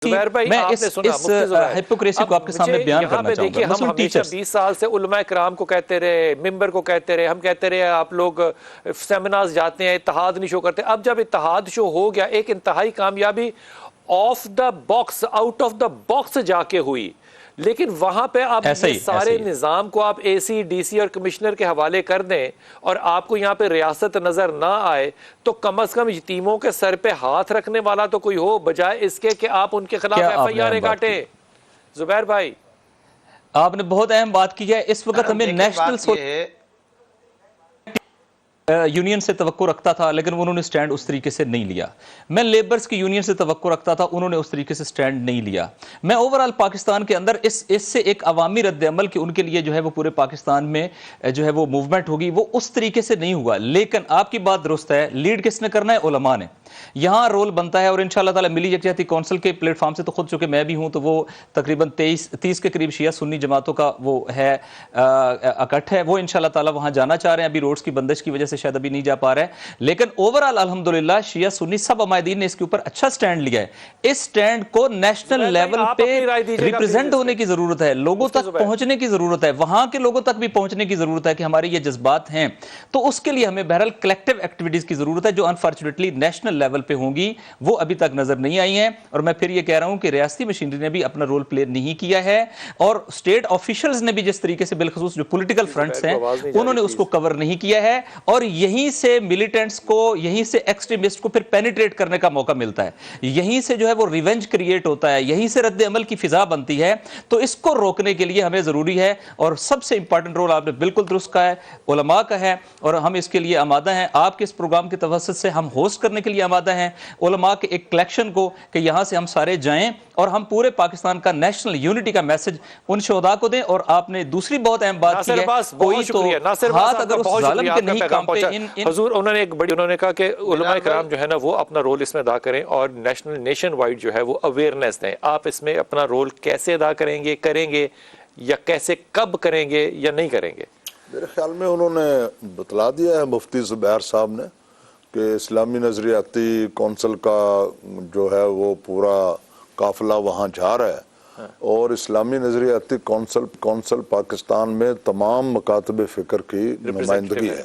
زبیر بھائی میں آپ اس نے سنا مفتی زبیر ہپوکریسی کو آپ کے سامنے بیان کرنا چاہوں گا. ہم ہمیشہ 20 سال سے علماء کرام کو کہتے رہے, ممبر کو کہتے رہے, ہم کہتے رہے آپ لوگ سیمینارز جاتے ہیں, اتحاد نہیں شو کرتے. اب جب اتحاد شو ہو گیا, ایک انتہائی کامیابی of the box, out of the box جا کے ہوئی, لیکن وہاں پہ آپ یہ سارے نظام کو آپ اے سی ڈی سی اور کمشنر کے حوالے کر دیں اور آپ کو یہاں پہ ریاست نظر نہ آئے, تو کم از کم یتیموں کے سر پہ ہاتھ رکھنے والا تو کوئی ہو, بجائے اس کے کہ آپ ان کے خلاف ایف آئی آر کاٹیں. زبیر بھائی آپ نے بہت اہم بات کی ہے. اس وقت ہمیں نیشنل یونین سے توقع رکھتا تھا, لیکن انہوں نے سٹینڈ اس طریقے سے نہیں لیا. میں لیبرز کی یونین سے توقع رکھتا تھا, انہوں نے اس طریقے سے سٹینڈ نہیں لیا. میں اوورال پاکستان کے اندر اس سے ایک عوامی رد عمل کہ ان کے لیے جو ہے وہ پورے پاکستان میں جو ہے وہ موومنٹ ہوگی, وہ اس طریقے سے نہیں ہوا. لیکن آپ کی بات درست ہے, لیڈ کس نے کرنا ہے؟ علماء نے. یہاں رول بنتا ہے, اور انشاءاللہ تعالی ملی یکجہتی کونسل کے پلیٹ فارم سے تو خود چونکہ میں بھی ہوں, تو وہ تقریباً 30 کے قریب شیعہ سنی جماعتوں کا وہ ہے اکٹھ ہے, وہ انشاءاللہ تعالی وہاں جانا چاہ رہے ہیں. ابھی روڈز کی بندش کی وجہ سے شاید ابھی نہیں جا پا رہے ہیں, لیکن اوورال الحمدللہ شیعہ سنی سب عمائدین نے اس کے اوپر اچھا سٹینڈ لیا ہے. اس سٹینڈ کو نیشنل لیول پہ ریپریزنٹ ہونے کی ضرورت ہے, لوگوں تک پہنچنے کی ضرورت ہے, وہاں کے لوگوں تک بھی پہنچنے کی ضرورت ہے کہ ہمارے یہ جذبات ہیں. تو اس کے لیے ہمیں بہرحال کلیکٹیو ایکٹیویٹیز کی ضرورت ہے, جو انفارچونیٹلی نیشنل لیول پہ ہوں گی, وہ ابھی تک نظر نہیں آئی ہیں. اور میں پھر یہ کہہ رہا ہوں کہ ریاستی مشینری نے بھی اپنا رول پلے نہیں کیا ہے, اور اسٹیٹ آفیشلز نے بھی جس طریقے سے بالخصوص جو پولیٹیکل فرنٹس ہیں انہوں نے اس کو کور نہیں کیا ہے. اور یہیں سے ملیٹنٹس کو, یہیں سے ایکسٹریمسٹ کو پھر پینیٹریٹ کرنے کا موقع ملتا ہے, یہیں سے جو ہے وہ ریونج کریٹ ہوتا ہے, یہیں سے رد عمل کی فضا بنتی ہے. تو اس کو روکنے کے لیے ہمیں ضروری ہے, اور سب سے امپورٹنٹ رول آپ نے بالکل درست کہا ہے, علماء کا ہے, اور ہم اس کے لیے آمادہ ہیں. آپ کے اس پروگرام کے توسط سے ہم ہوسٹ کرنے کے لیے آمادہ ہیں علماء کے ایک کلیکشن کو, کہ یہاں سے ہم سارے جائیں اور ہم پورے پاکستان کا نیشنل یونٹی کا میسج ان شہداء کو دیں. اور آپ نے دوسری بہت اہم بات کی ہے, کوئی تو ہاتھ اگر اس ظالم کے نہیں کانپے. حضور انہوں نے کہا کہ علماء کرام جو ہے نا وہ اپنا رول اس میں ادا کریں, اور نیشن وائڈ جو ہے وہ اویئرنیس دیں. آپ اس میں اپنا رول کیسے ادا کریں گے یا کیسے کب کریں گے یا نہیں کریں گے؟ میرے خیال میں انہوں نے بتلا دیا ہے مفتی زبیر صاحب نے کہ اسلامی نظریاتی کونسل کا جو ہے وہ پورا قافلہ وہاں جا رہا ہے, اور اسلامی نظریاتی کونسل پاکستان میں تمام مکاتب فکر کی نمائندگی ہے,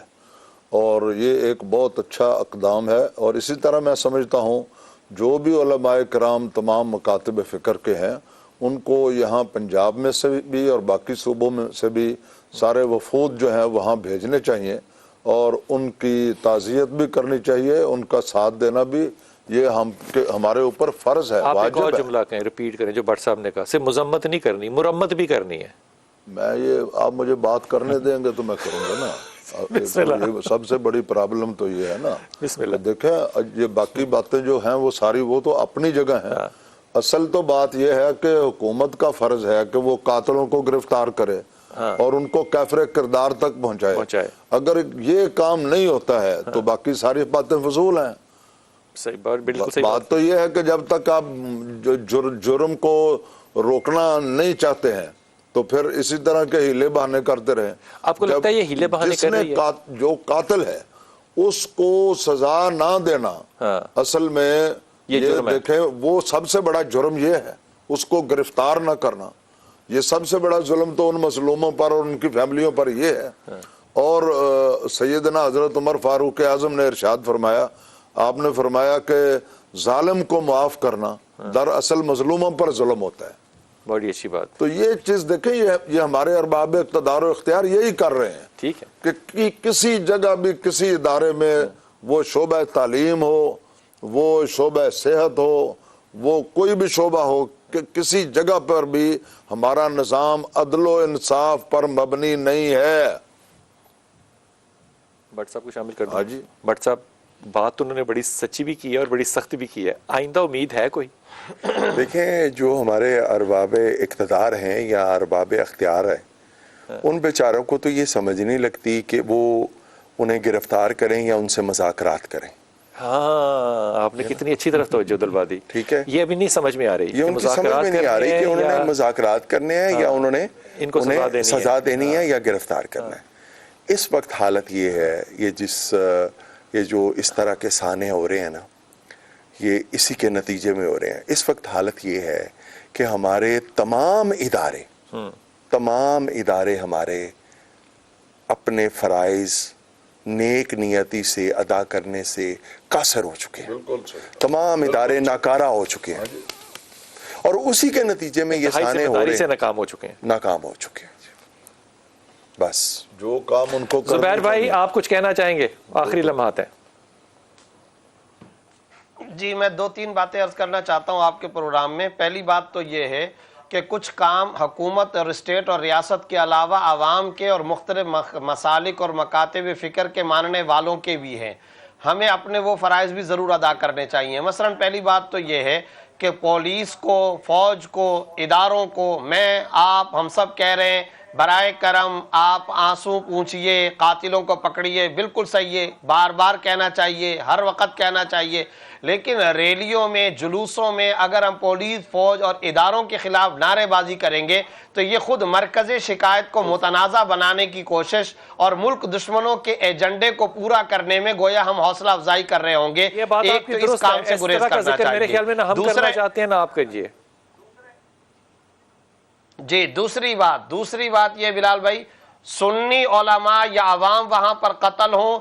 اور یہ ایک بہت اچھا اقدام ہے. اور اسی طرح میں سمجھتا ہوں جو بھی علماء کرام تمام مکاتب فکر کے ہیں, ان کو یہاں پنجاب میں سے بھی اور باقی صوبوں میں سے بھی سارے وفود جو ہیں وہاں بھیجنے چاہیے, اور ان کی تعزیت بھی کرنی چاہیے, ان کا ساتھ دینا بھی یہ ہمارے اوپر فرض ہے, آپ ایک اور واجب ہے. جملہ کہیں, ریپیٹ کریں جو بٹ صاحب نے کہا, صرف مذمت نہیں کرنی, مرمت بھی کرنی ہے. میں یہ آپ مجھے بات کرنے دیں گے تو میں کروں گا نا. سب سے بڑی پرابلم تو یہ ہے نا, دیکھیں یہ باقی باتیں جو ہیں وہ ساری وہ تو اپنی جگہ ہیں. اصل تو بات یہ ہے کہ حکومت کا فرض ہے کہ وہ قاتلوں کو گرفتار کرے اور ان کو کیفر کردار تک پہنچائے. اگر یہ کام نہیں ہوتا ہے تو باقی ساری باتیں فضول ہیں. بات تو یہ ہے کہ جب تک آپ جرم کو روکنا نہیں چاہتے ہیں تو پھر اسی طرح کے ہیلے بہانے کرتے رہیں. آپ کو لگتا ہے یہ ہیلے بہانے کر رہی ہے؟ جو قاتل ہے اس کو سزا نہ دینا اصل میں یہ دیکھیں وہ سب سے بڑا جرم یہ ہے, اس کو گرفتار نہ کرنا. یہ سب سے بڑا ظلم تو ان مظلوموں پر اور ان کی فیملیوں پر یہ ہے. اور سیدنا حضرت عمر فاروق اعظم نے ارشاد فرمایا, آپ نے فرمایا کہ ظالم کو معاف کرنا دراصل مظلوموں پر ظلم ہوتا ہے. بڑی اچھی بات. تو یہ چیز دیکھیں, یہ ہمارے ارباب اقتدار و اختیار یہی کر رہے ہیں. ٹھیک ہے کہ کسی جگہ بھی کسی ادارے میں, وہ شعبہ تعلیم ہو, وہ شعبہ صحت ہو, وہ کوئی بھی شعبہ ہو, کہ کسی جگہ پر بھی ہمارا نظام عدل و انصاف پر مبنی نہیں ہے. بٹ صاحب کو شامل کر دیں. جی بٹ صاحب, بات انہوں نے بڑی سچی بھی کی ہے اور بڑی سخت بھی کی ہے. آئندہ امید ہے کوئی؟ دیکھیں جو ہمارے ارباب اقتدار ہیں یا ارباب اختیار ہیں, ان بیچاروں کو تو یہ سمجھ نہیں لگتی کہ وہ انہیں گرفتار کریں یا ان سے مذاکرات کریں. ہاں, آپ نے کتنی اچھی طرف توجہ دلوا دی. ٹھیک ہے, یہ ابھی نہیں سمجھ میں آ رہی, یہ ان کی سمجھ میں نہیں آ رہی کہ انہوں نے مذاکرات کرنے ہیں یا انہوں نے انہیں سزا دینی ہے یا گرفتار کرنا ہے. اس وقت حالت یہ ہے, یہ جو اس طرح کے سانے ہو رہے ہیں نا, یہ اسی کے نتیجے میں ہو رہے ہیں. اس وقت حالت یہ ہے کہ ہمارے تمام ادارے ہمارے اپنے فرائض نیک نیتی سے ادا کرنے سے قاصر ہو چکے ہیں. تمام ادارے ناکارہ ہو چکے ہیں اور اسی کے نتیجے میں یہ سانے ہو رہے ہیں, ناکام ہو چکے ہیں. بس جو کام ان کو زبیر بھائی آپ کچھ کہنا چاہیں گے؟ آخری لمحات ہیں. جی میں 2-3 باتیں عرض کرنا چاہتا ہوں آپ کے پروگرام میں. پہلی بات تو یہ ہے کہ کچھ کام حکومت اور اسٹیٹ اور ریاست کے علاوہ عوام کے اور مختلف مسالک اور مکاتب فکر کے ماننے والوں کے بھی ہیں. ہمیں اپنے وہ فرائض بھی ضرور ادا کرنے چاہیے. مثلا پہلی بات تو یہ ہے کہ پولیس کو, فوج کو, اداروں کو میں, آپ, ہم سب کہہ رہے ہیں برائے کرم آپ آنسو پوچھئے, قاتلوں کو پکڑیے, بالکل صحیح ہے, بار بار کہنا چاہیے, ہر وقت کہنا چاہیے. لیکن ریلیوں میں, جلوسوں میں اگر ہم پولیس, فوج اور اداروں کے خلاف نعرے بازی کریں گے تو یہ خود مرکزی شکایت کو متنازع بنانے کی کوشش اور ملک دشمنوں کے ایجنڈے کو پورا کرنے میں گویا ہم حوصلہ افزائی کر رہے ہوں گے. یہ بات ایک آپ تو کی اس درست کام ہے. سے اس گریز طرح کا کرنا ذکر میرے خیال میں نہ ہم کرنا چاہتے ہیں نہ آپ کیجئے. جی دوسری بات یہ بلال بھائی, سنی علماء یا عوام وہاں پر قتل ہوں,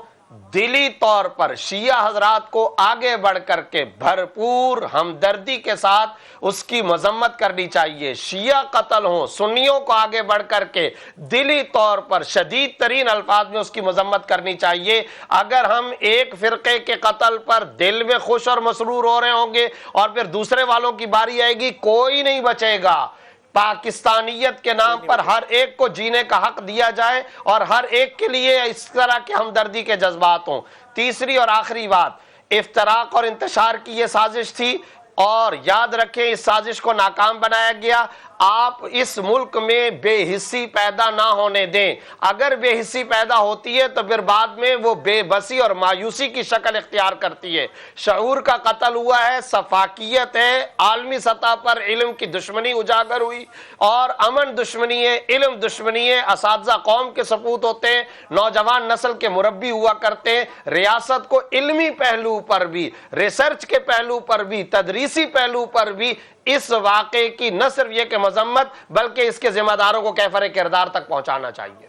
دلی طور پر شیعہ حضرات کو آگے بڑھ کر کے بھرپور ہمدردی کے ساتھ اس کی مذمت کرنی چاہیے. شیعہ قتل ہوں, سنیوں کو آگے بڑھ کر کے دلی طور پر شدید ترین الفاظ میں اس کی مذمت کرنی چاہیے. اگر ہم ایک فرقے کے قتل پر دل میں خوش اور مسرور ہو رہے ہوں گے اور پھر دوسرے والوں کی باری آئے گی, کوئی نہیں بچے گا. پاکستانیت کے نام پر ہر ایک کو جینے کا حق دیا جائے اور ہر ایک کے لیے اس طرح کے ہمدردی کے جذبات ہوں. تیسری اور آخری بات, افتراق اور انتشار کی یہ سازش تھی اور یاد رکھیں اس سازش کو ناکام بنایا گیا. آپ اس ملک میں بے حسی پیدا نہ ہونے دیں. اگر بے حسی پیدا ہوتی ہے تو پھر بعد میں وہ بے بسی اور مایوسی کی شکل اختیار کرتی ہے. شعور کا قتل ہوا ہے, سفاکیت ہے, عالمی سطح پر علم کی دشمنی اجاگر ہوئی اور امن دشمنی ہے, علم دشمنی ہے. اساتذہ قوم کے سپوت ہوتے ہیں, نوجوان نسل کے مربی ہوا کرتے ہیں. ریاست کو علمی پہلو پر بھی, ریسرچ کے پہلو پر بھی, تدریسی پہلو پر بھی اس واقعے کی نہ صرف یہ کہ مذمت بلکہ اس کے ذمہ داروں کو کیفر کردار تک پہنچانا چاہیے.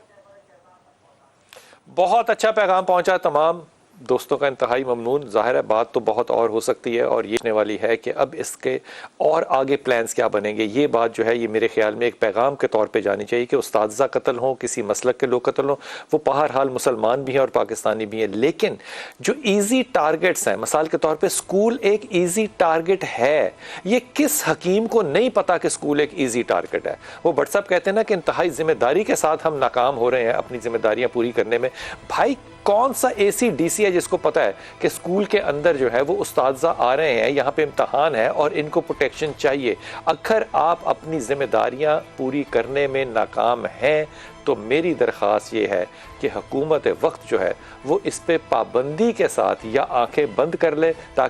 بہت اچھا پیغام پہنچا تمام دوستوں کا, انتہائی ممنون. ظاہر ہے بات تو بہت اور ہو سکتی ہے اور یہ ہونے والی ہے کہ اب اس کے اور آگے پلانز کیا بنیں گے. یہ بات جو ہے یہ میرے خیال میں ایک پیغام کے طور پہ جانی چاہیے کہ اساتذہ قتل ہوں, کسی مسلک کے لوگ قتل ہوں, وہ بہرحال مسلمان بھی ہیں اور پاکستانی بھی ہیں, لیکن جو ایزی ٹارگٹس ہیں, مثال کے طور پہ سکول ایک ایزی ٹارگٹ ہے. یہ کس حکیم کو نہیں پتا کہ سکول ایک ایزی ٹارگٹ ہے؟ وہ بٹ صاحب کہتے ہیں نا کہ انتہائی ذمہ داری کے ساتھ ہم ناکام ہو رہے ہیں اپنی ذمہ داریاں پوری کرنے میں. بھائی کون سا اے سی ڈی سی ہے جس کو پتا ہے کہ سکول کے اندر جو ہے وہ اساتذہ آ رہے ہیں, یہاں پہ امتحان ہے اور ان کو پروٹیکشن چاہیے. اگر آپ اپنی ذمہ داریاں پوری کرنے میں ناکام ہیں تو میری درخواست یہ ہے کہ حکومت وقت جو ہے وہ اس پہ پابندی کے ساتھ یا آنکھیں بند کر لے تاکہ